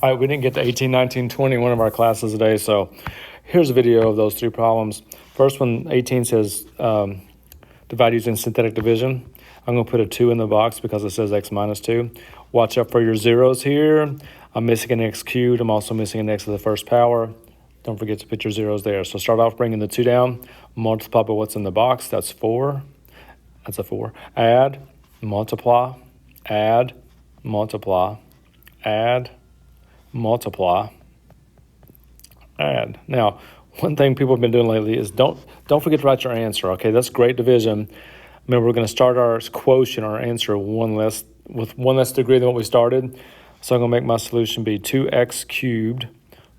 All right, we didn't get to 18, 19, 20, one of our classes today, so here's a video of those three problems. First one, 18 says divide using synthetic division. I'm going to put a 2 in the box because it says x minus 2. Watch out for your zeros here. I'm missing an x cubed. I'm also missing an x to the first power. Don't forget to put your zeros there. So start off bringing the 2 down, multiply by what's in the box. That's 4. That's a 4. Add, multiply, add, multiply, add, multiply, add. Now, one thing people have been doing lately is don't forget to write your answer. Okay, that's great division. Remember, we're going to start our quotient, our answer, with one less degree than what we started. So I'm going to make my solution be 2x cubed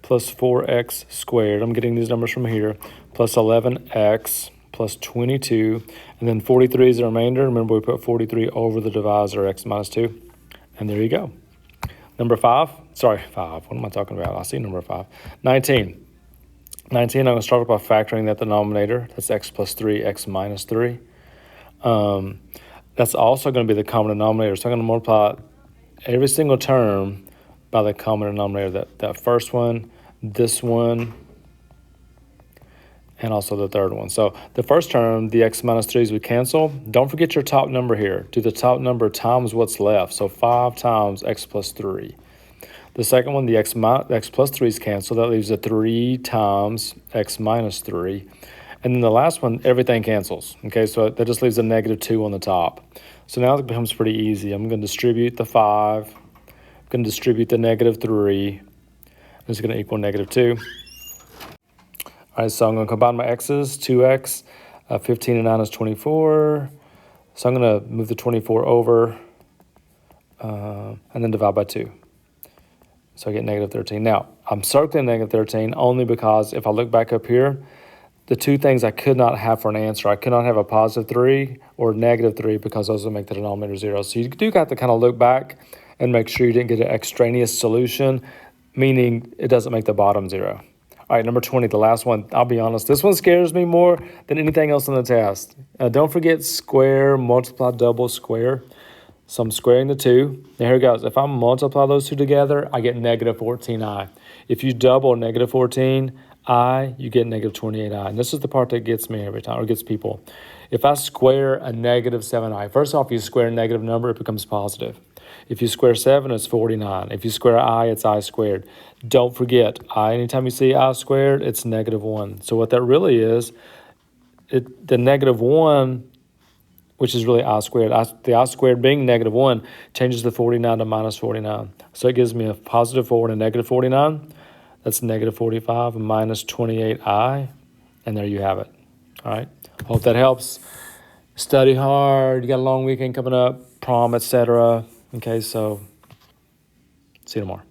plus 4x squared. I'm getting these numbers from here, plus 11x plus 22, and then 43 is the remainder. Remember, we put 43 over the divisor, x minus 2, and there you go. Number 5, sorry, 5, what am I talking about? I see number 5. 19. 19, I'm going to start off by factoring that denominator. That's x plus 3, x minus 3. That's also going to be the common denominator. So I'm going to multiply every single term by the common denominator. That first one, this one, and also the third one. So the first term, the x minus 3's would cancel. Don't forget your top number here. Do the top number times what's left. So 5 times x plus 3. The second one, the x plus 3's cancel. That leaves a 3 times x minus 3. And then the last one, everything cancels. Okay, so that just leaves a negative 2 on the top. So now it becomes pretty easy. I'm going to distribute the 5. I'm going to distribute the negative 3. It's going to equal negative 2. All right, so I'm going to combine my x's, 2x, 15 and 9 is 24. So I'm going to move the 24 over and then divide by 2. So I get negative 13. Now, I'm circling negative 13 only because if I look back up here, the two things I could not have for an answer, I could not have a positive 3 or negative 3 because those would make the denominator 0. So you do have to kind of look back and make sure you didn't get an extraneous solution, meaning it doesn't make the bottom 0. All right, number 20, the last one. I'll be honest, this one scares me more than anything else on the test. Don't forget square, multiply, double, square. So I'm squaring the 2. Now here it goes. If I multiply those two together, I get negative 14i. If you double negative 14i, you get negative 28i. And this is the part that gets me every time, or gets people. If I square a negative 7i, first off, you square a negative number, it becomes positive. If you square 7, it's 49. If you square I, it's I squared. Don't forget, I, anytime you see I squared, it's negative 1. So what that really is, the negative 1, which is really I squared. The I squared being negative 1 changes the 49 to minus 49. So it gives me a positive 4 and a negative 49. That's negative 45 and minus 28i. And there you have it. All right. Hope that helps. Study hard. You got a long weekend coming up, prom, etc. Okay, so see you tomorrow.